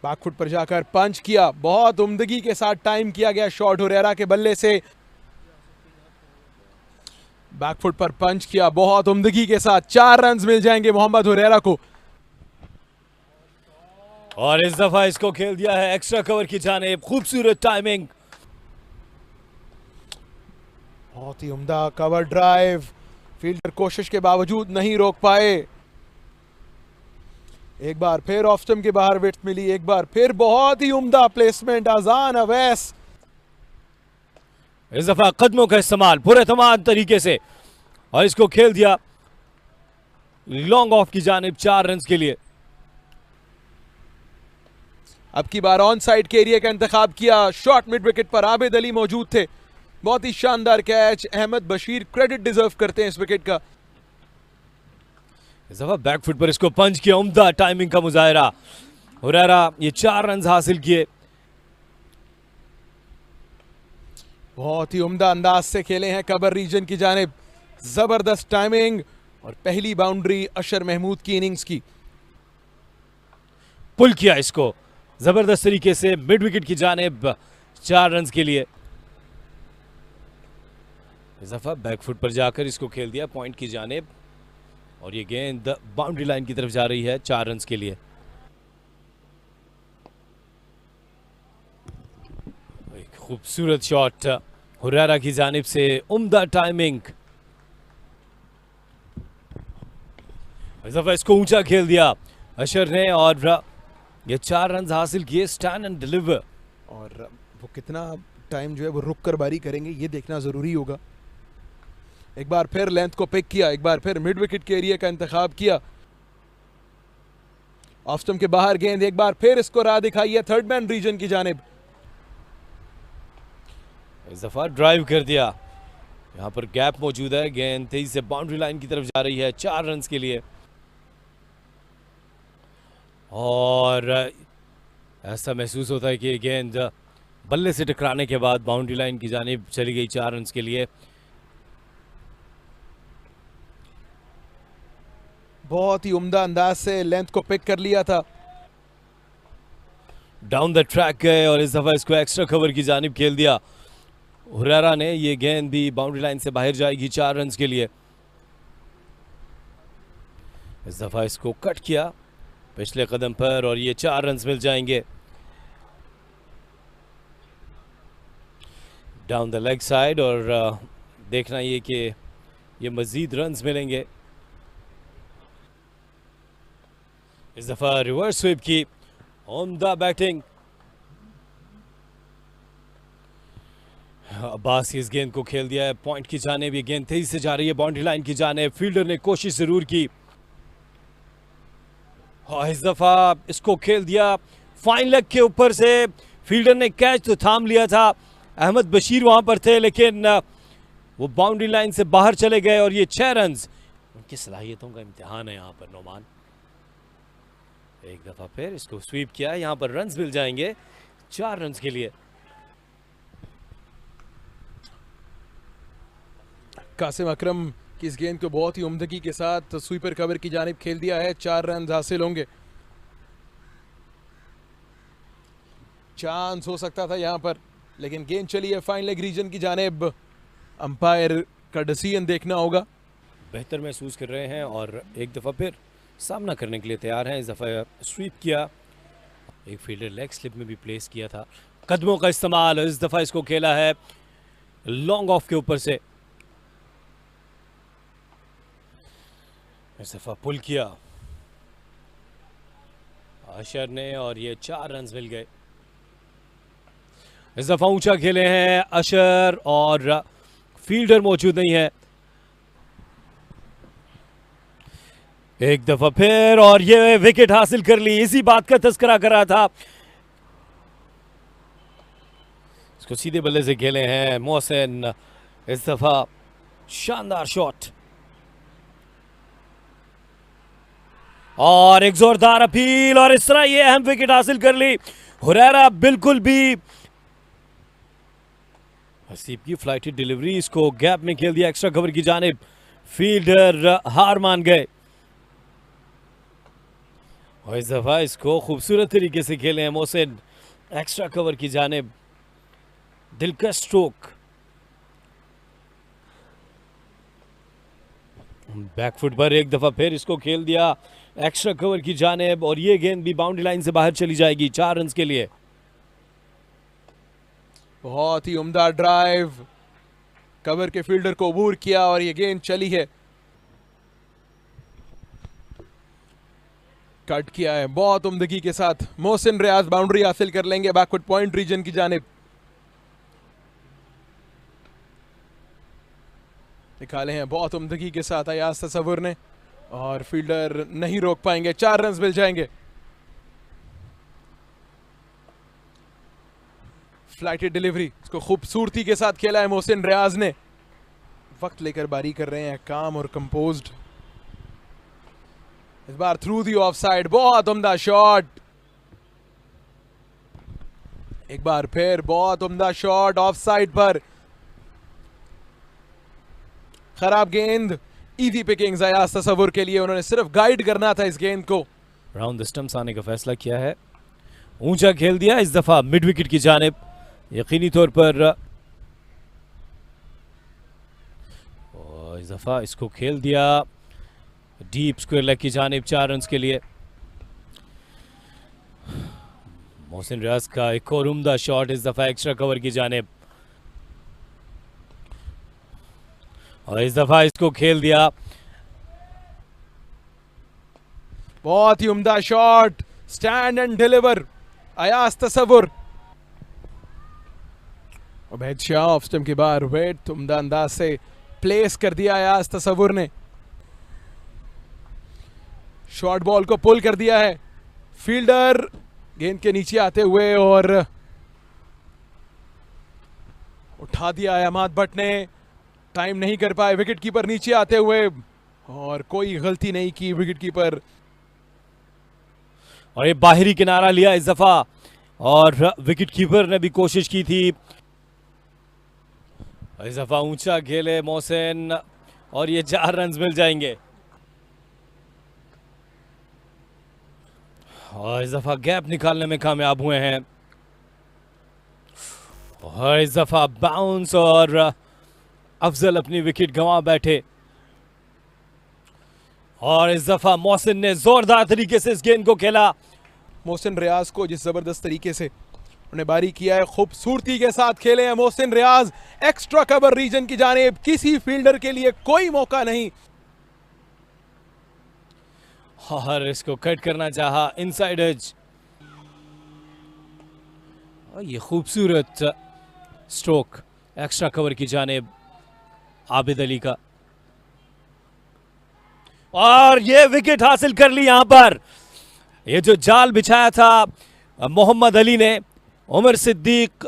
Back foot पर जाकर पंच किया, बहुत उम्दगी के साथ टाइम किया गया शॉट हुरैरा के बल्ले से। बैकफुट पर पंच किया बहुत उम्दगी के साथ, 4 रन मिल जाएंगे मोहम्मद हुरैरा को। और इस दफा इसको खेल दिया है एक्स्ट्रा कवर की जानिब, खूबसूरत टाइमिंग। बहुत ही उम्दा कवर ड्राइव, फील्डर कोशिश के बावजूद नहीं रोक पाए। एक बार फिर ऑफ स्टंप के बाहर विड्थ मिली, एक बार फिर बहुत ही उम्दा प्लेसमेंट अजान अवैस। इस दफा कदमों का इस्तेमाल पूरे तमाम तरीके से और इसको खेल दिया लॉन्ग ऑफ की जानिब 4 रन के लिए। अब की बार ऑन साइड के एरिया का इंतखाब किया, शॉट मिड विकेट पर आबिद अली मौजूद थे। बहुत ही शानदार catch, Ahmed Bashir credit deserve करते हैं इस विकेट का। इस दफा बैकफुट पर इसको पंच किया, उम्दा टाइमिंग का मुजाहिरा। हुरैरा ये 4 रन हासिल किए। बहुत ही उम्दा अंदाज से खेले हैं कबर रीजन की जानिब, जबरदस्त टाइमिंग और पहली बाउंड्री अशर महमूद की इनिंग्स की। पुल किया इसको जबरदस्त तरीके से मिड विकेट की जानिब 4 रन के लिए। इस दफा बैकफुट पर जाकर इसको खेल दिया पॉइंट की जानिब और ये गेंद बाउंड्री लाइन की तरफ जा रही है 4 रन के लिए। एक खूबसूरत शॉट हुरैरा की जानिब से, उम्दा टाइमिंग। इस दफा इसको ऊंचा खेल दिया अशर ने और ये 4 रन हासिल किए, स्टैंड एंड डिलीवर। और वो कितना टाइम जो है वो रुक कर बारी करेंगे ये देखना जरूरी होगा। एक बार फिर लेंथ को पिक किया, एक बार फिर मिड विकेट के एरिया का इंतखाब किया। ऑफ स्टंप के बाहर गेंद, एक बार फिर इसको राह दिखाई है थर्ड मैन रीजन की जानिब। इस दफा ड्राइव कर दिया, यहां पर गैप मौजूद है, गेंद तेजी से बाउंड्री लाइन की तरफ जा रही है 4 रन के लिए। और ऐसा महसूस होता है कि गेंद बल्ले से टकराने के बाद बाउंड्री लाइन की जानिब चली गई 4 रन के लिए। बहुत ही उम्दा अंदाज से लेंथ को पिक कर लिया था। डाउन द ट्रैक गए और इस दफा इसको एक्स्ट्रा कवर की जानिब खेल दिया हुरैरा ने। ये गेंद भी बाउंड्री लाइन से बाहर जाएगी 4 रन के लिए। इस दफा इसको कट किया पिछले कदम पर और ये 4 रन मिल जाएंगे। डाउन द लेग साइड और देखना ये कि ये मजीद रन मिलेंगे। इस दफा रिवर्स स्वीप की, उम्दा बैटिंग। अब्बास इस गेंद को खेल दिया है पॉइंट की जानिब, ये गेंद तेजी से जा रही है बाउंड्री लाइन की जानिब। फील्डर ने कोशिश जरूर की और इस दफा इसको खेल दिया फाइन लेग के ऊपर से। फील्डर ने कैच तो थाम लिया था, अहमद बशीर वहां पर थे लेकिन वो बाउंड्री लाइन से बाहर चले गए और ये 6 रन। उनकी सलाहियतों का इम्तिहान है यहाँ पर नोमान। एक दफा फिर इसको स्वीप किया, यहां पर रन मिल जाएंगे 4 रन के लिए। कासिम अकरम की इस गेंद को बहुत ही उम्दगी के साथ स्वीपर कवर की जानिब खेल दिया है, 4 रन हासिल होंगे। चांस हो सकता था यहां पर लेकिन गेंद चली है फाइन लेग रीजन की जानिब। अंपायर का डिसीजन देखना होगा। बेहतर महसूस कर रहे हैं और एक दफा फिर सामना करने के लिए तैयार हैं। इस दफा स्वीप किया, एक फील्डर लेग स्लिप में भी प्लेस किया था। कदमों का इस्तेमाल, इस दफा इसको खेला है लॉन्ग ऑफ के ऊपर से। इस दफा पुल किया अशर ने और ये 4 रन मिल गए। इस दफा ऊंचा खेले हैं अशर और फील्डर मौजूद नहीं है। एक दफा फिर और ये विकेट हासिल कर ली, इसी बात का तस्करा कर रहा था। इसको सीधे बल्ले से खेले हैं मोहसिन, इस दफा शानदार शॉट और एक जोरदार अपील और इस तरह ये अहम विकेट हासिल कर ली। हुरैरा बिल्कुल भी हसीब की फ्लाइटेड डिलीवरी, इसको गैप में खेल दिया एक्स्ट्रा कवर की जानिब। फील्डर हार मान गए और इस दफा इसको खूबसूरत तरीके से खेले हैं मोहसिन, एक्स्ट्रा कवर की जानिब, दिलकश स्ट्रोक, बैकफुट पर एक दफा फिर इसको खेल दिया एक्स्ट्रा कवर की जानिब, और ये गेंद भी बाउंड्री लाइन से बाहर चली जाएगी 4 रन के लिए। बहुत ही उम्दा ड्राइव, कवर के फील्डर को अबूर किया और ये गेंद चली है, कट किया है बहुत उम्दगी के साथ। मोहसिन रियाज बाउंड्री हासिल कर लेंगे बैकवर्ड पॉइंट रीजन की जानिब। निकाले हैं बहुत उम्दगी के साथ अयाज तसव्वुर ने, और फील्डर नहीं रोक पाएंगे, 4 रन मिल जाएंगे। फ्लाइटेड डिलीवरी, इसको खूबसूरती के साथ खेला है मोहसिन रियाज ने, वक्त लेकर बारी कर रहे हैं, काम और कंपोज्ड। इस बार थ्रू दी ऑफ साइड, बहुत उम्दा शॉट, एक बार फिर बहुत उम्दा शॉट ऑफ साइड पर। खराब गेंद, इजी पिकिंग्स अयाज तसव्वुर के लिए, उन्होंने सिर्फ गाइड करना था इस गेंद को। राउंड द स्टंप्स आने का फैसला किया है, ऊंचा खेल दिया इस दफा मिड विकेट की जानिब, यकीनी तौर पर, और इस दफा इसको खेल दिया डीप स्क्वायर लेग की जानिब 4 रन के लिए। मोहसिन रियाज का एक और उम्दा शॉट इस दफा एक्स्ट्रा कवर की जानिब, और इस दफा इसको खेल दिया, बहुत ही उम्दा shot, stand and deliver Ayaz Tasawwur. Ubaid Shah off stump के बाहर वेट उम्दा अंदाज से प्लेस कर दिया अयाज तसव्वुर ने, शॉर्ट बॉल को पुल कर दिया है फील्डर गेंद के नीचे आते हुए, और उठा दिया है अहमद भट्ट ने, टाइम नहीं कर पाए विकेट कीपर नीचे आते हुए, और कोई गलती नहीं की विकेट कीपर। और ये बाहरी किनारा लिया इस दफा, और विकेट कीपर ने भी कोशिश की थी, इस दफा ऊंचा खेले मोहसिन, और ये 4 रन मिल जाएंगे। और इस दफा गैप निकालने में कामयाब हुए हैं, और इस दफा बाउंस, और अफजल अपनी विकेट गंवा बैठे, और इस दफा मोहसिन ने जोरदार तरीके से इस गेंद को खेला। मोहसिन रियाज को जिस जबरदस्त तरीके से उन्हें बारी किया है, खूबसूरती के साथ खेले हैं मोहसिन रियाज, एक्स्ट्रा कवर रीजन की जानिब, किसी फील्डर के लिए कोई मौका नहीं, और इसको कट करना चाहा इनसाइड एज, और ये खूबसूरत स्ट्रोक एक्स्ट्रा कवर की जानिब आबिद अली का, और ये विकेट हासिल कर ली। यहां पर ये जो जाल बिछाया था मोहम्मद अली ने, उमर सिद्दीक